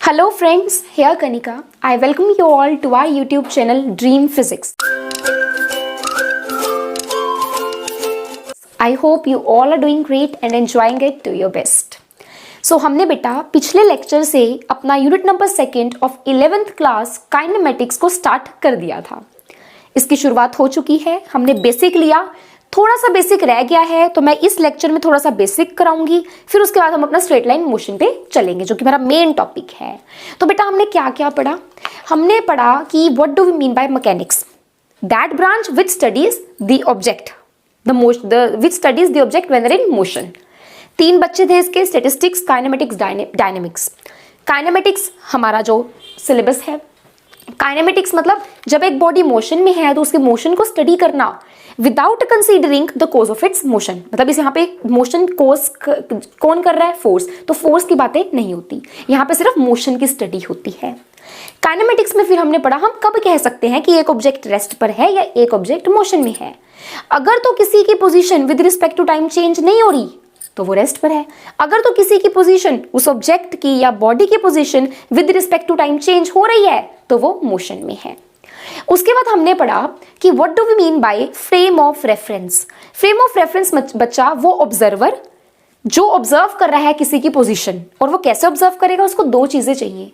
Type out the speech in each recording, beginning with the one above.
Hello friends, here Kanika. I welcome you all to our YouTube channel Dream Physics. I hope you all are doing great and enjoying it to your best. So हमने बेटा पिछले lecture से अपना unit number 2 of 11th class kinematics को start कर दिया था। इसकी शुरुआत हो चुकी है, हमने बेसिक लिया, थोड़ा सा बेसिक रह गया है तो मैं इस लेक्चर में थोड़ा सा बेसिक कराऊंगी, फिर उसके बाद हम अपना स्ट्रेट लाइन मोशन पे चलेंगे जो कि मेरा मेन टॉपिक है। तो बेटा हमने क्या क्या पढ़ा? हमने पढ़ा कि what do we mean by mechanics, that branch which studies the object which studies the object when they are in motion. 3 बच्चे थे इसके, स्टैटिस्टिक्स, काइनेमेटिक्स, डायनेमिक्स। काइनेमेटिक्स हमारा जो सिलेबस है, काइनेमेटिक्स मतलब जब एक बॉडी मोशन में है तो उसके मोशन को स्टडी करना without considering the cause of its motion. मतलब इस यहाँ पे मोशन कोज कौन कर रहा है? फोर्स। तो फोर्स की बातें नहीं होती, यहाँ पे सिर्फ मोशन की स्टडी होती है। काइनेमेटिक्स में फिर हमने पढ़ा हम कब कह सकते हैं कि एक ऑब्जेक्ट रेस्ट पर है या एक ऑब्जेक्ट मोशन में है। अगर तो किसी की position with respect to time change नहीं हो रही तो वो रेस्ट पर है, अगर तो किसी की पोजीशन, उस ऑब्जेक्ट की या बॉडी की position with respect to time change हो रही है तो वो मोशन में है। उसके बाद हमने पढ़ा कि what do we mean by frame of reference. Frame of reference बच्चा वो ऑब्जर्वर जो ऑब्जर्व कर रहा है किसी की पोजीशन, और वो कैसे ऑब्जर्व करेगा? उसको 2 चीजें चाहिए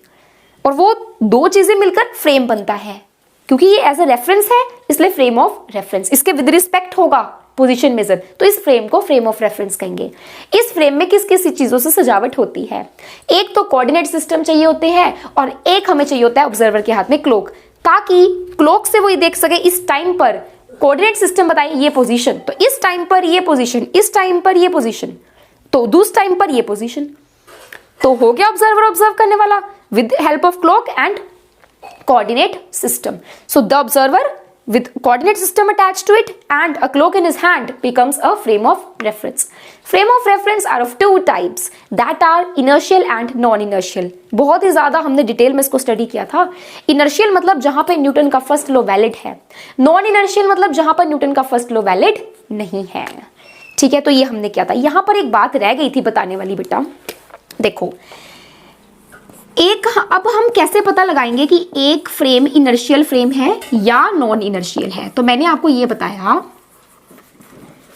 और वो 2 चीजें मिलकर फ्रेम बनता है। क्योंकि ये एज अ रेफरेंस है इसलिए फ्रेम ऑफ रेफरेंस, इसके विद रिस्पेक्ट होगा पोजीशन मेजर, तो इस फ्रेम को फ्रेम ऑफ रेफरेंस कहेंगे। इस फ्रेम में किस किस चीजों से सजावट होती है? एक तो कोऑर्डिनेट सिस्टम चाहिए होते हैं और एक हमें चाहिए होता है ऑब्जर्वर के हाथ में क्लॉक, ताकि क्लॉक से वो ये देख सके इस टाइम पर कोऑर्डिनेट सिस्टम बताए ये पोजीशन, तो इस टाइम पर ये पोजीशन, इस टाइम पर ये पोजीशन, तो दूस टाइम पर ये पोजीशन। तो हो गया ऑब्जर्वर ऑब्जर्व करने वाला with help of clock and coordinate system. So the observer with coordinate system attached to it and a clock in his hand becomes a frame of reference. Frame of reference are of 2 types, that are inertial and non-inertial. बहुत ही ज्यादा हमने detail में इसको study किया था। Inertial मतलब जहां पे न्यूटन का फर्स्ट लॉ वैलिड है, नॉन इनर्शियल मतलब जहां पर न्यूटन का फर्स्ट लॉ वैलिड नहीं है। ठीक है, तो ये हमने किया था। यहां पर एक बात रह गई थी बताने वाली बेटा, देखो अब हम कैसे पता लगाएंगे कि एक फ्रेम इनर्शियल फ्रेम है या नॉन इनर्शियल है? तो मैंने आपको ये बताया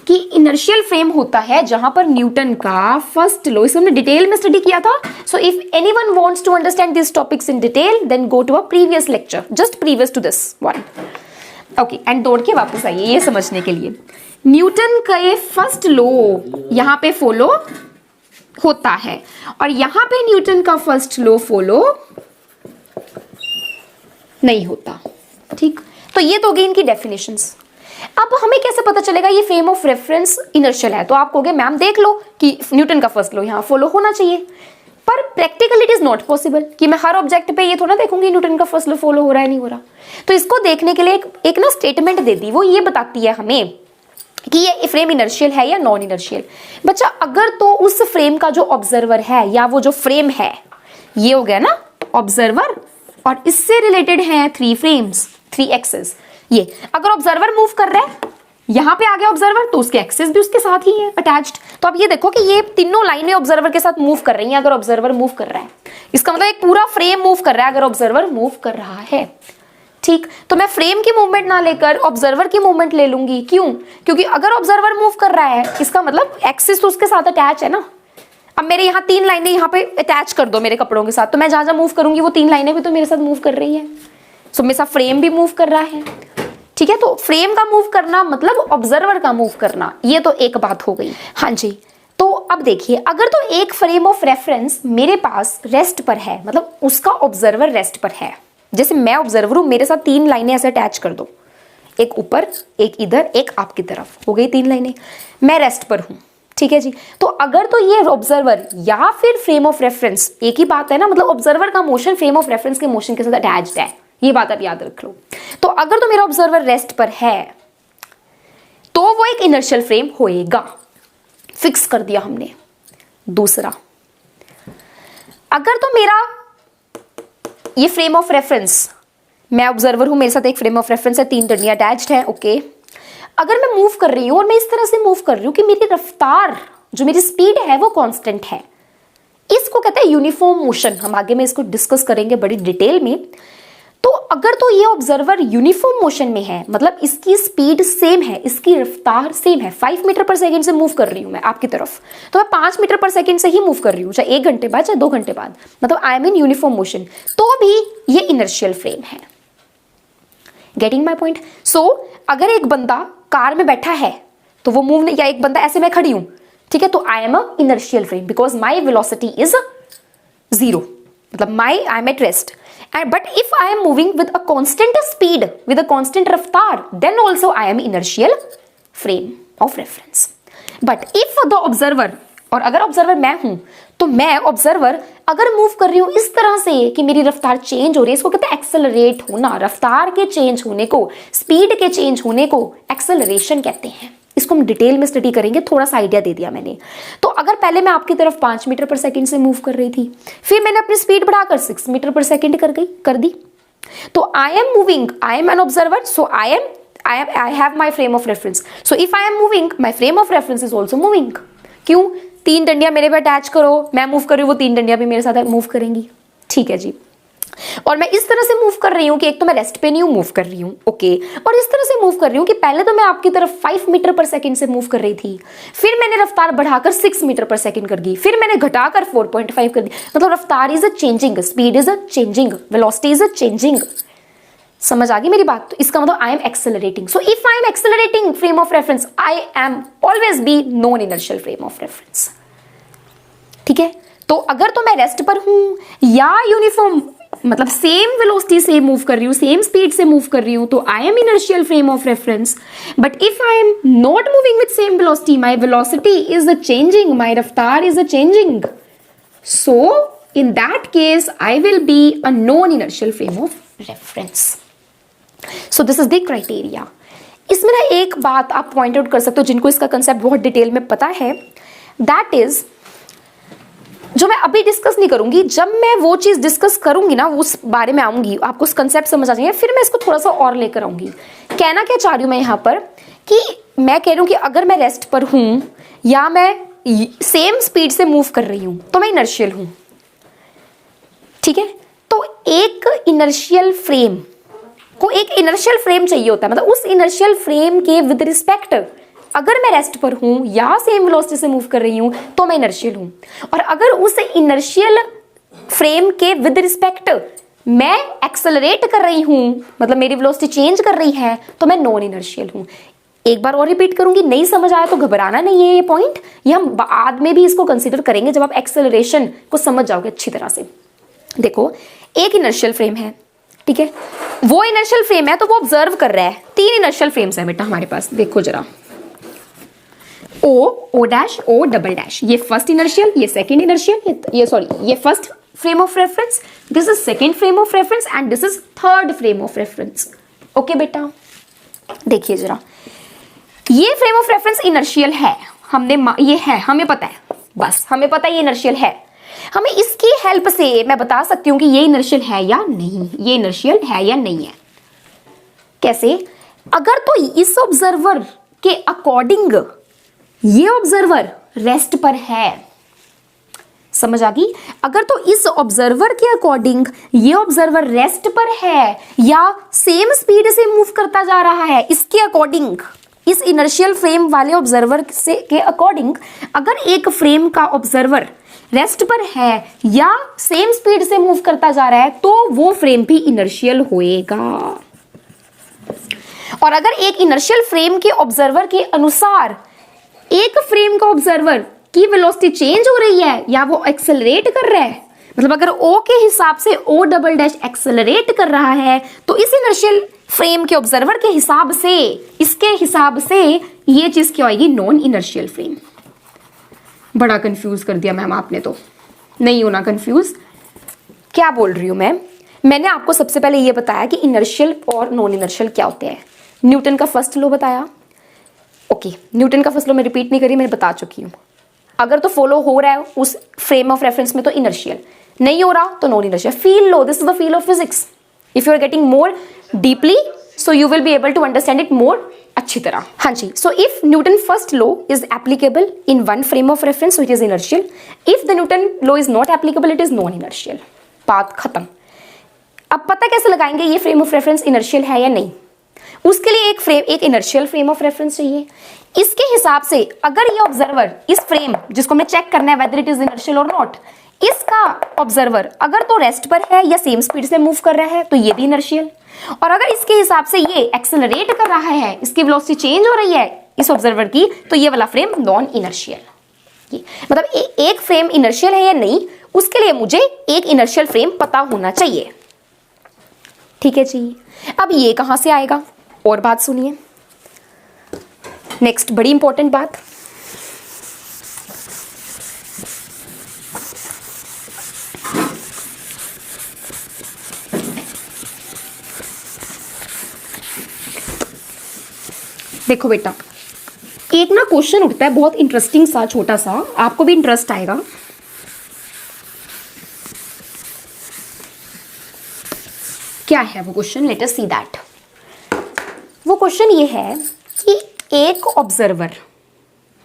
कि इनर्शियल फ्रेम होता है जहां पर न्यूटन का फर्स्ट लॉ, इसे हमने डिटेल में स्टडी किया था। So if anyone wants to understand this topics in detail then go to a previous lecture just previous to this one. Okay, and दौड़ के वापस आइए ये समझने के लिए। न्यूटन का ये फर्स्ट लॉ यहां पे फॉलो होता है और यहां पे न्यूटन का फर्स्ट लॉ फॉलो नहीं होता। ठीक, तो ये तो हो गई इनकी डेफिनेशंस। अब हमें कैसे पता चलेगा ये फ्रेम ऑफ रेफरेंस इनर्शियल है? तो आप कहोगे मैम देख लो कि न्यूटन का फर्स्ट लॉ यहां फॉलो होना चाहिए, पर practically it is not possible कि मैं हर ऑब्जेक्ट पे ये थोड़ा देखूंगी न्यूटन का फर्स्ट लॉ फॉलो हो रहा है नहीं हो रहा। तो इसको देखने के लिए एक ना स्टेटमेंट दे दी, वो ये बताती है हमें कि ये फ्रेम इनर्शियल है या नॉन इनर्शियल। बच्चा अगर तो उस फ्रेम का जो ऑब्जर्वर है या वो जो फ्रेम है, ये हो गया ना ऑब्जर्वर, और इससे रिलेटेड है 3 फ्रेम्स, 3 एक्सेस। ये अगर ऑब्जर्वर मूव कर रहा है, यहां पे आ गया ऑब्जर्वर, तो उसके एक्सेस भी उसके साथ ही है अटैच्ड। तो अब ये देखो कि ये तीनों लाइनें ऑब्जर्वर के साथ मूव कर रही हैं। अगर ऑब्जर्वर मूव कर रहा है इसका मतलब एक पूरा फ्रेम मूव कर रहा है अगर ऑब्जर्वर मूव कर रहा है। ठीक, तो मैं फ्रेम की मूवमेंट ना लेकर ऑब्जर्वर की मूवमेंट ले लूंगी। क्यों? क्योंकि अगर ऑब्जर्वर मूव कर रहा है इसका मतलब एक्सिस तो उसके साथ अटैच है ना। अब मेरे यहाँ 3 लाइनें यहाँ पे अटैच कर दो मेरे कपड़ों के साथ, तो मैं जहां जहां मूव करूंगी वो 3 लाइनें भी तो मेरे साथ मूव कर रही है। सो मेरे साथ फ्रेम भी मूव कर रहा है। ठीक है, तो फ्रेम का मूव करना मतलब ऑब्जर्वर का मूव करना, ये तो एक बात हो गई। हाँ जी, तो अब देखिए अगर तो एक फ्रेम ऑफ रेफरेंस मेरे पास रेस्ट पर है, मतलब उसका ऑब्जर्वर रेस्ट पर है, जैसे मैं ऑब्जर्वर हूं, मेरे साथ 3 लाइनें ऐसे अटैच कर दो, एक ऊपर, एक इधर, एक आपकी तरफ, हो गई 3 लाइनें, मैं रेस्ट पर हूं। ठीक है जी, तो अगर तो ये ऑब्जर्वर या फिर फ्रेम ऑफ रेफरेंस एक ही बात है ना, मतलब ऑब्जर्वर का मोशन फ्रेम ऑफ रेफरेंस के मोशन के साथ अटैच्ड है, ये बात आप याद रख लो। तो अगर तो मेरा ऑब्जर्वर रेस्ट पर है तो वो एक इनर्शियल फ्रेम होएगा, फिक्स कर दिया हमने। दूसरा, अगर तो मेरा ये फ्रेम ऑफ रेफरेंस, मैं ऑब्जर्वर हूं, मेरे साथ एक फ्रेम ऑफ रेफरेंस है, 3 डंडियां अटैच्ड है। ओके, अगर मैं मूव कर रही हूं और मैं इस तरह से मूव कर रही हूं कि मेरी रफ्तार, जो मेरी स्पीड है वो कांस्टेंट है, इसको कहते हैं यूनिफॉर्म मोशन। हम आगे में इसको डिस्कस करेंगे बड़ी डिटेल में। तो अगर तो ये ऑब्जर्वर यूनिफॉर्म मोशन में है, मतलब इसकी स्पीड सेम है, इसकी रफ्तार सेम है, 5 मीटर पर सेकंड से मूव कर रही हूं मैं आपकी तरफ, तो मैं 5 मीटर पर सेकंड से ही मूव कर रही हूं, चाहे 1 घंटे बाद चाहे 2 घंटे बाद, मतलब I am in uniform motion, तो भी ये इनर्शियल फ्रेम है। Getting my point? सो अगर एक बंदा कार में बैठा है तो वो मूव नहीं, या एक बंदा ऐसे मैं खड़ी हूं, ठीक है, तो I am a inertial frame because my velocity is 0, मतलब I M at rest. But if I am moving with a constant speed, with a constant raftar, then also I am inertial frame of reference. But if the observer, और अगर observer मैं हूं, तो मैं observer अगर move कर रही हूं इस तरह से कि मेरी रफ्तार चेंज हो रही है, इसको कहते हैं एक्सेलरेट होना। रफ्तार के चेंज होने को, स्पीड के चेंज होने को एक्सेलरेशन कहते हैं। इसको हम डिटेल में स्टडी करेंगे, थोड़ा सा आइडिया दे दिया मैंने। तो अगर पहले मैं आपकी तरफ 5 मीटर पर सेकंड से मूव कर रही थी, फिर मैंने अपनी स्पीड बढ़ाकर 6 मीटर पर सेकंड कर दी, तो I am moving, I am an observer, so I have my frame of reference. So if I am moving, my frame of reference is also moving. क्यों? 3 डंडियां मेरे पे अटैच करो, मैं मूव कर रही हूँ, वो 3 डंडियां भी मेरे साथ मूव करेंगी, ठीक है जी। और मैं इस तरह से मूव कर रही हूं कि एक तो मैं रेस्ट पे नहीं हूं, मूव कर रही हूं, ओके, और इस तरह से मूव कर रही हूं कि पहले तो मैं आपकी तरफ 5 मीटर पर सेकंड से मूव कर रही थी, फिर मैंने रफ्तार बढ़ाकर 6 मीटर पर सेकंड कर दी, फिर मैंने घटाकर 4.5 कर दी। मतलब रफ्तार is a changing, speed is a changing, velocity is a changing. समझ आ गई मेरी बात? तो इसका मतलब I M accelerating. So if I M accelerating frame of reference, I am always be non inertial frame of reference, ठीक है। तो अगर तो मैं रेस्ट पर हूं या यूनिफॉर्म, मतलब सेम वेलोसिटी से मूव कर रही हूं, सेम स्पीड से मूव कर रही हूं, तो I am inertial frame of reference. But if I am not moving with same velocity, my velocity is a changing, my रफ्तार is a changing, so in that case I will be a non inertial frame of reference. So this is the criteria. इसमें ना एक बात आप point out कर सकते हो, जिनको इसका कंसेप्ट बहुत डिटेल में पता है, दैट इज, जो मैं अभी डिस्कस नहीं करूंगी, जब मैं वो चीज डिस्कस करूंगी ना, उस बारे में आऊंगी, आपको कंसेप्ट समझ आ जाएंगे, फिर मैं इसको थोड़ा सा और लेकर आऊंगी। कहना क्या चाह रही हूं मैं यहां पर, कि मैं कह रही हूं कि अगर मैं रेस्ट पर हूं या मैं सेम स्पीड से मूव कर रही हूं, तो मैं इनर्शियल हूं, ठीक है। तो एक इनर्शियल फ्रेम को एक इनर्शियल फ्रेम चाहिए होता है, मतलब उस इनर्शियल फ्रेम के विद रिस्पेक्ट अगर मैं रेस्ट पर हूं या सेम वेलोसिटी से मूव कर रही हूं, तो मैं इनर्शियल हूं। और अगर उस इनर्शियल फ्रेम के विद रिस्पेक्ट मैं एक्सेलरेट कर रही हूं, मतलब मेरी वेलोसिटी चेंज कर रही है, तो मैं नॉन इनर्शियल हूं। एक बार और रिपीट करूंगी, नहीं समझ आया तो घबराना नहीं है, ये पॉइंट ये हम बाद में भी इसको कंसीडर करेंगे जब आप एक्सेलरेशन को समझ जाओगे अच्छी तरह से। देखो, एक इनर्शियल फ्रेम है, ठीक है, वो इनर्शियल फ्रेम है तो वो ऑब्जर्व कर रहा है। 3 इनर्शियल फ्रेम्स है बेटा हमारे पास, देखो जरा, O dash, O double dash, ये फर्स्ट इनर्शियल, ये सेकंड इनर्शियल, ये first frame of reference, this is second frame of reference and this is third frame of reference. Okay बेटा, देखिए जरा, ये फ्रेम ऑफ रेफरेंस इनर्शियल है, ये है, हमें पता है, बस हमें पता है ये इनर्शियल है। हमें इसकी हेल्प से मैं बता सकती हूं कि ये इनर्शियल है या नहीं, ये इनर्शियल है या नहीं है। कैसे? अगर तो इस ऑब्जर्वर के अकॉर्डिंग ये ऑब्जर्वर रेस्ट पर है, समझ आ गई? अगर तो इस ऑब्जर्वर के अकॉर्डिंग ये ऑब्जर्वर रेस्ट पर है या सेम स्पीड से मूव करता जा रहा है, इसके अकॉर्डिंग, इस इनर्शियल फ्रेम वाले ऑब्जर्वर से के अकॉर्डिंग अगर एक फ्रेम का ऑब्जर्वर रेस्ट पर है या सेम स्पीड से मूव करता जा रहा है, तो वो फ्रेम भी इनर्शियल होएगा। और अगर एक इनर्शियल फ्रेम के ऑब्जर्वर के अनुसार एक फ्रेम का ऑब्जर्वर की वेलोसिटी चेंज हो रही है या वो एक्सेलरेट कर रहा है, मतलब अगर O के हिसाब से O डबल डैश एक्सेलरेट कर रहा है, तो इस इनर्शियल फ्रेम के ऑब्जर्वर के हिसाब से, इसके हिसाब से ये चीज क्या आएगी? Non inertial frame. बड़ा कंफ्यूज कर दिया मैम आपने, तो नहीं होना कंफ्यूज। क्या बोल रही हूं मैंने आपको सबसे पहले ये बताया कि इनर्शियल और नॉन इनर्शियल क्या होते हैं। न्यूटन का फर्स्ट लॉ बताया, ओके, न्यूटन का फर्स्ट लॉ मैं रिपीट नहीं करी, मैंने बता चुकी हूँ। अगर तो फॉलो हो रहा है उस फ्रेम ऑफ रेफरेंस में तो इनर्शियल, नहीं हो रहा तो नॉन इनर्शियल। फील लो, this is the feel of physics. If you are getting more deeply, so you will be able to understand it more अच्छे अच्छी तरह। हाँ जी, so if Newton first law is applicable in one frame of reference so it is inertial, if the Newton law is not applicable it is non inertial. बात खत्म। अब पता कैसे लगाएंगे ये फ्रेम ऑफ रेफरेंस इनर्शियल है या नहीं? उसके लिए एक इनर्शियल फ्रेम ऑफ रेफरेंस चाहिए। इसके हिसाब से अगर ये ऑब्जर्वर इस फ्रेम जिसको हमें चेक करना है वेदर इट इज इनर्शियल और नॉट, इसका ऑब्जर्वर अगर तो रेस्ट पर है या सेम स्पीड से मूव कर रहा है तो ये भी इनर्शियल, और अगर इसके हिसाब से ये एक्सेलरेट कर रहा है, इसकी वेलोसिटी चेंज हो रही है इस ऑब्जर्वर की, तो ये वाला फ्रेम नॉन इनर्शियल। मतलब एक फ्रेम इनर्शियल है या नहीं उसके लिए मुझे एक इनर्शियल फ्रेम पता होना चाहिए। ठीक है जी। अब ये कहां से आएगा और बात सुनिए, नेक्स्ट बड़ी इंपॉर्टेंट बात। देखो बेटा, एक ना क्वेश्चन उठता है बहुत इंटरेस्टिंग सा, छोटा सा, आपको भी इंटरेस्ट आएगा। क्या है वो question? Let us see that. वो क्वेश्चन ये है कि एक ऑब्जर्वर,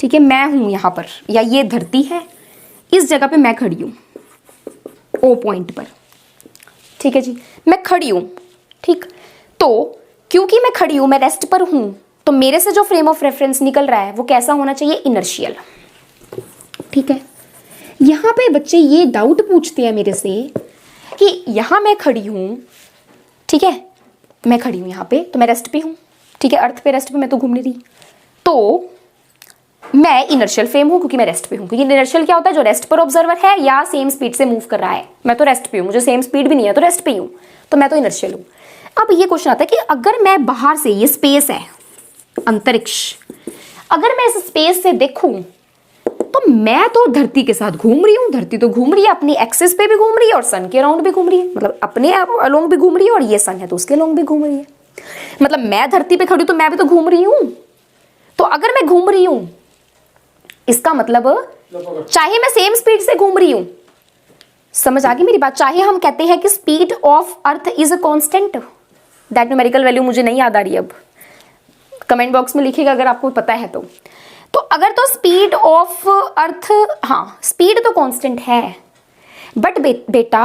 ठीक है, मैं हूं यहां पर या ये धरती है, इस जगह पे मैं खड़ी हूं ओ पॉइंट पर, ठीक है जी, मैं खड़ी हूं, ठीक। तो क्योंकि मैं खड़ी हूं, मैं रेस्ट पर हूं, तो मेरे से जो फ्रेम ऑफ रेफरेंस निकल रहा है वो कैसा होना चाहिए? इनर्शियल। ठीक है। यहां पे बच्चे ये डाउट पूछते हैं मेरे से कि यहां मैं खड़ी हूं, ठीक है, मैं खड़ी हूं यहां पे, तो मैं रेस्ट पे हूं, ठीक है, अर्थ पे रेस्ट पे मैं तो घूम नहीं रही, तो मैं इनर्शियल फ्रेम हूं क्योंकि मैं रेस्ट पे हूं। क्योंकि इनर्शियल क्या होता है? जो रेस्ट पर ऑब्जर्वर है या सेम स्पीड से मूव कर रहा है। मैं तो रेस्ट पे हूं, मुझे सेम स्पीड भी नहीं है तो रेस्ट पे ही हूं, तो मैं तो इनर्शियल हूं। अब ये क्वेश्चन आता है कि अगर मैं बाहर से, ये स्पेस है, अंतरिक्ष, अगर मैं इस स्पेस से देखूं तो मैं तो धरती के साथ घूम रही हूं, धरती तो घूम रही है, अपनी एक्सिस पे भी घूम रही है और सन के अराउंड भी घूम रही है, मतलब अपने अलोंग भी घूम रही है, और ये सन है तो उसके अलोंग भी घूम रही है। मतलब मैं धरती पे खड़ी हूं तो मैं भी तो घूम रही हूं। तो अगर मैं घूम रही हूं इसका मतलब चाहे मैं सेम स्पीड से घूम रही हूं, समझ आ गई मेरी बात? चाहे हम कहते हैं कि speed of earth is a constant, that numerical value मुझे नहीं याद आ रही, अब कमेंट बॉक्स में लिखिएगा अगर आपको पता है तो अगर तो स्पीड ऑफ अर्थ, हाँ स्पीड तो कांस्टेंट है, बट बेटा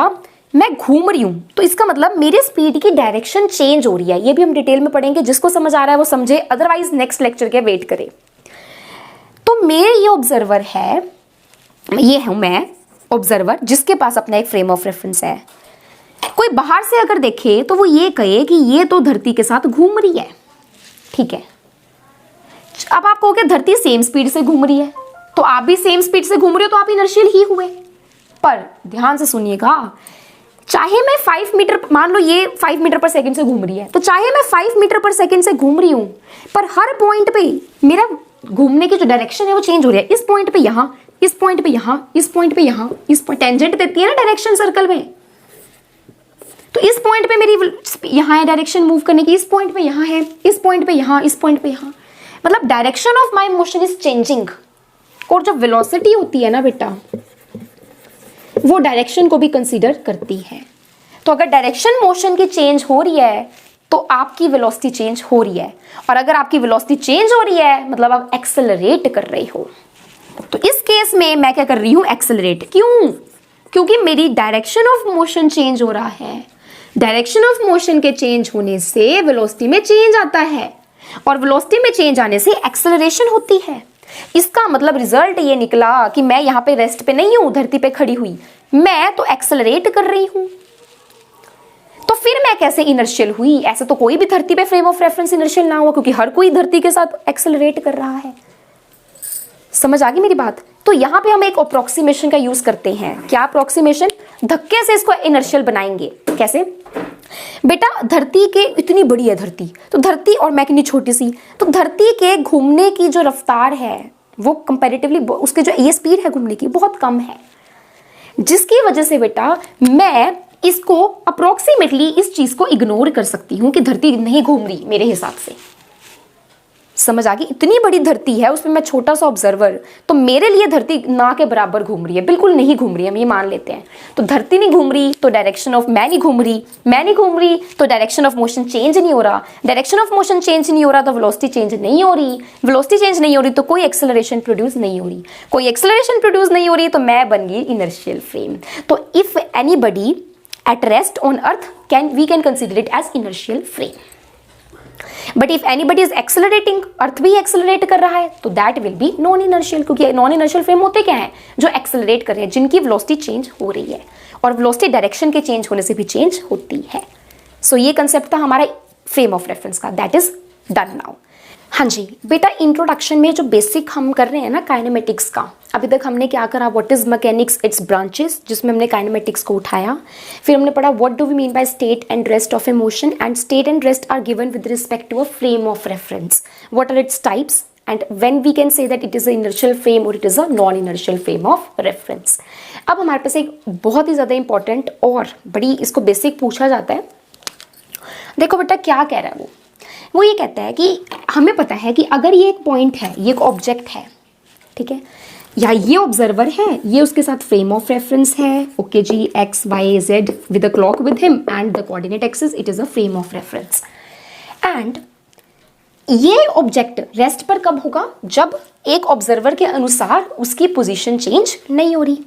मैं घूम रही हूं तो इसका मतलब मेरे स्पीड की डायरेक्शन चेंज हो रही है। ये भी हम डिटेल में पढ़ेंगे, जिसको समझ आ रहा है वो समझे, अदरवाइज नेक्स्ट लेक्चर के वेट करे। तो मेरे ये ऑब्जर्वर है, ये हूं मैं ऑब्जर्वर जिसके पास अपना एक फ्रेम ऑफ रेफरेंस है। कोई बाहर से अगर देखे तो वो ये कहे कि ये तो धरती के साथ घूम रही है, ठीक है। अब आप कहोगे धरती सेम स्पीड से घूम रही है, तो आप भी सेम स्पीड से घूम रहे हो तो आप इनर्शियल ही हुए। पर ध्यान से सुनिएगा, चाहे मैं 5 मीटर, मान लो ये 5 मीटर पर सेकंड से घूम रही है, तो चाहे मैं 5 मीटर पर सेकंड से घूम रही हूं, पर हर पॉइंट पे मेरा घूमने की जो डायरेक्शन है वो चेंज हो रही है। इस पॉइंट पे यहां, इस पॉइंट पे यहां, इस पॉइंट पे यहां, इस पॉइंट टेंजेंट देती है ना डायरेक्शन सर्कल में, तो इस पॉइंट पे मेरी यहां है डायरेक्शन मूव करने की, इस पॉइंट पे यहां है, इस पॉइंट पे यहां, इस पॉइंट पे यहां, मतलब direction of my motion is changing. और जो वेलोसिटी होती है ना बेटा, वो डायरेक्शन को भी कंसीडर करती है। तो अगर डायरेक्शन मोशन की चेंज हो रही है तो आपकी वेलोसिटी चेंज हो रही है, और अगर आपकी वेलोसिटी चेंज हो रही है मतलब आप एक्सेलरेट कर रहे हो। तो इस केस में मैं क्या कर रही हूं? एक्सेलरेट। क्यों? क्योंकि मेरी डायरेक्शन ऑफ मोशन चेंज हो रहा है। डायरेक्शन ऑफ मोशन के चेंज होने से वेलोसिटी में चेंज आता है, और वेलोसिटी में चेंज आने से एक्सेलरेशन होती है। इसका मतलब रिजल्ट ये निकला कि मैं यहाँ पे रेस्ट पे नहीं हूं, धरती पे खड़ी हुई, मैं तो एक्सेलरेट कर रही हूं। तो फिर मैं कैसे इनर्शियल हुई? ऐसे तो कोई भी धरती पे फ्रेम ऑफ रेफरेंस इनर्शियल ना हुआ, क्योंकि हर कोई धरती के साथ एक्सेलरेट कर रहा है। समझ आ गई मेरी बात? तो यहाँ पे हम एक अप्रोक्सीमेशन का यूज करते हैं। क्या अप्रोक्सीमेशन? धक्के से इसको इनर्शियल बनाएंगे। कैसे? बेटा धरती के इतनी बड़ी है धरती, तो धरती और मैं कितनी छोटी सी, तो धरती के घूमने की जो रफ्तार है वो कंपैरेटिवली, उसके जो ये स्पीड है घूमने की बहुत कम है, जिसकी वजह से बेटा मैं इसको अप्रोक्सीमेटली इस चीज को इग्नोर कर सकती हूं कि धरती नहीं घूम रही मेरे हिसाब से। समझ आ गई? इतनी बड़ी धरती है, उसमें मैं छोटा सा ऑब्जर्वर, तो मेरे लिए धरती ना के बराबर घूम रही है? बिल्कुल नहीं घूम रही है, हम ये मान लेते हैं। तो धरती नहीं घूम रही तो डायरेक्शन ऑफ मैं नहीं घूम रही, मैं नहीं घूम रही तो डायरेक्शन ऑफ मोशन चेंज नहीं हो रहा, डायरेक्शन ऑफ मोशन चेंज नहीं हो रहा तो वेलोसिटी चेंज नहीं हो रही, वेलोसिटी चेंज नहीं हो रही तो कोई एक्सेलरेशन प्रोड्यूस नहीं हो रही, कोई एक्सेलरेशन प्रोड्यूस नहीं हो रही तो मैं बन गई इनर्शियल फ्रेम। तो if anybody at rest on earth we can consider it as inertial frame. But if anybody is accelerating, अर्थ भी एक्सेलरेट कर रहा है, तो that will be non inertial, क्योंकि नॉन इनर्शियल फ्रेम होते क्या है? जो एक्सेलरेट कर रहे हैं, जिनकी वेलोसिटी चेंज हो रही है, और वेलोसिटी डायरेक्शन के चेंज होने से भी चेंज होती है। सो ये कंसेप्ट था हमारा फ्रेम ऑफ रेफरेंस का, दैट इज डन नाउ। हाँ जी बेटा, इंट्रोडक्शन में जो बेसिक हम कर रहे हैं ना काइनेमेटिक्स का, अभी तक हमने क्या करा? What is mechanics, its branches, जिसमें हमने काइनेमेटिक्स को उठाया। फिर हमने पढ़ा what do we mean by state and rest of a motion, and state and rest are given with respect to a frame of reference, what are its types, and when we can say that it is a inertial frame और it is a non inertial frame of reference. अब हमारे पास एक बहुत ही ज़्यादा important और बड़ी इसको basic पूछा जाता है। देखो बेटा क्या कह रहा है वो ये कहता है कि हमें पता है कि अगर ये एक पॉइंट है, ये एक ऑब्जेक्ट है, ठीक है, या ये ऑब्जर्वर है, ये उसके साथ फ्रेम ऑफ रेफरेंस है, ओके जी, X Y Z with a clock with him and the coordinate axis, it is a frame of reference. And ये ऑब्जेक्ट रेस्ट पर कब होगा? जब एक ऑब्जर्वर के अनुसार उसकी पोजीशन चेंज नहीं हो रही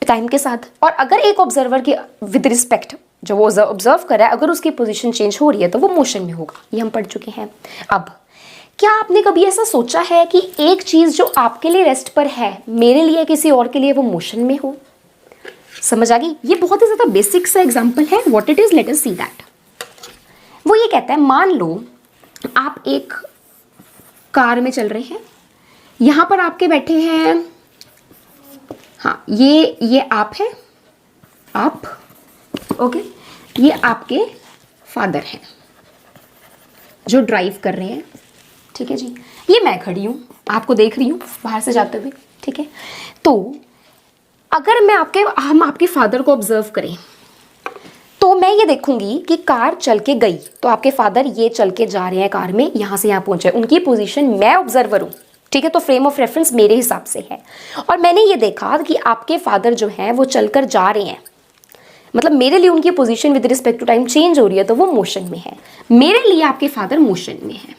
टाइम के साथ, और अगर एक ऑब्जर्वर के विद रिस्पेक्ट जो वो ऑब्जर्व कर रहा है, अगर उसकी पोजीशन चेंज हो रही है तो वो मोशन में होगा। ये हम पढ़ चुके हैं। अब क्या आपने कभी ऐसा सोचा है कि एक चीज जो आपके लिए रेस्ट पर है, मेरे लिए किसी और के लिए वो मोशन में हो? समझ आ गई? ये बहुत ही ज्यादा बेसिक सा एग्जांपल है। What it is, let us see that. वो ये कहता है, मान लो आप एक कार में चल रहे हैं, यहां पर आपके बैठे हैं, हाँ ये आप है, आप, ओके, ये आपके फादर हैं जो ड्राइव कर रहे हैं, ठीक है जी। ये मैं खड़ी हूं, आपको देख रही हूं बाहर से जाते हुए, ठीक है। तो अगर हम आपके फादर को ऑब्जर्व करें तो मैं ये देखूंगी कि कार चल के गई, तो आपके फादर ये चल के जा रहे हैं कार में, यहां से यहां पहुंचे, उनकी पोजीशन, मैं ऑब्जर्वर हूं, ठीक है। तो फ्रेम ऑफ रेफरेंस मेरे हिसाब से है, और मैंने ये देखा कि आपके फादर जो हैं वो चलकर जा रहे हैं, मतलब मेरे लिए उनकी position with respect to time change हो रही है, तो वो मोशन में है। मेरे लिए आपके फादर मोशन में है।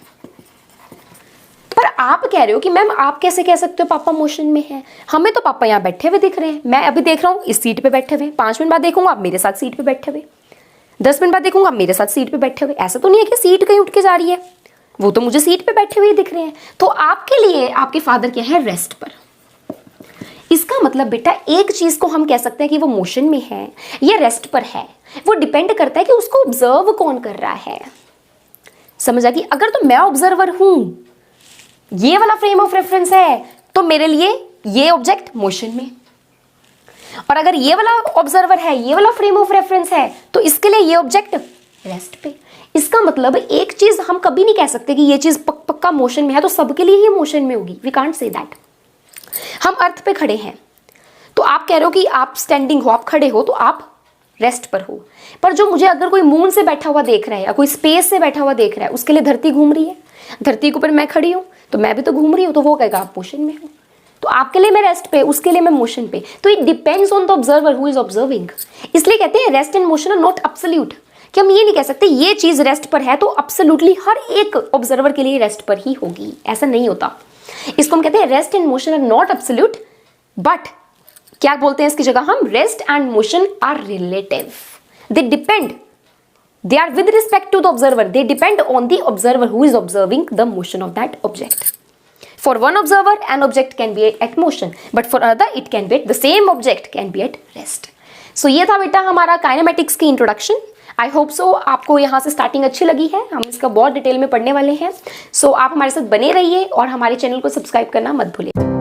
पर आप कह रहे हो कि मैम आप कैसे कह सकते हो पापा मोशन में है? हमें तो पापा यहाँ बैठे हुए दिख रहे हैं, मैं अभी देख रहा हूँ इस सीट पे बैठे हुए, 5 मिनट बाद देखूंगा आप मेरे साथ सीट पे बैठे हुए, 10 मिनट बाद देखूंगा आप मेरे साथ सीट पे बैठे हुए। ऐसा तो नहीं है कि सीट कहीं उठ के जा रही है, वो तो मुझे सीट पे बैठे हुए दिख रहे हैं। तो आपके लिए आपके फादर क्या है? रेस्ट पर। इसका मतलब बेटा एक चीज को हम कह सकते हैं कि वो मोशन में है या रेस्ट पर है, वो डिपेंड करता है कि उसको ऑब्जर्व कौन कर रहा है। समझ आ गई? अगर तो मैं ऑब्जर्वर हूं, ये वाला फ्रेम ऑफ रेफरेंस है, तो मेरे लिए ये ऑब्जेक्ट मोशन में, और अगर ये वाला ऑब्जर्वर है, ये वाला फ्रेम ऑफ रेफरेंस है, तो इसके लिए ये ऑब्जेक्ट रेस्ट पे। इसका मतलब एक चीज हम कभी नहीं कह सकते कि ये चीज पक्का मोशन में है तो सबके लिए ये मोशन में होगी। We can't say that. हम अर्थ पे खड़े हैं, तो आप कह रहे हो कि आप स्टैंडिंग हो, आप खड़े हो, तो आप रेस्ट पर हो। पर जो मुझे अगर कोई मून से बैठा हुआ देख रहा है या कोई स्पेस से बैठा हुआ देख रहा है, उसके लिए धरती घूम रही है, धरती के ऊपर मैं खड़ी हूं, तो मैं भी तो घूम रही हूं, तो वो कहेगा आप मोशन में हो। तो आपके लिए मैं रेस्ट पे, उसके लिए मैं मोशन पे। तो it depends on the observer who is observing. इसलिए कहते हैं rest and motion are not absolute, कि हम ये नहीं कह सकते ये चीज रेस्ट पर है तो एब्सोल्युटली हर एक ऑब्जर्वर के लिए रेस्ट पर ही होगी, ऐसा नहीं होता। इसको हम कहते हैं rest and motion are not absolute, but क्या बोलते हैं इसकी जगह हम? Rest and motion are relative, they depend, they are with respect to the observer, they depend on the observer who is observing the motion of that object. For one observer an object can be at motion, but for other it can be at, the same object can be at rest. So ये था बेटा हमारा kinematics की introduction. I hope so आपको यहाँ से starting अच्छी लगी है, हम इसका बहुत डिटेल में पढ़ने वाले हैं। सो आप हमारे साथ बने रहिए और हमारे चैनल को सब्सक्राइब करना मत भूलिए।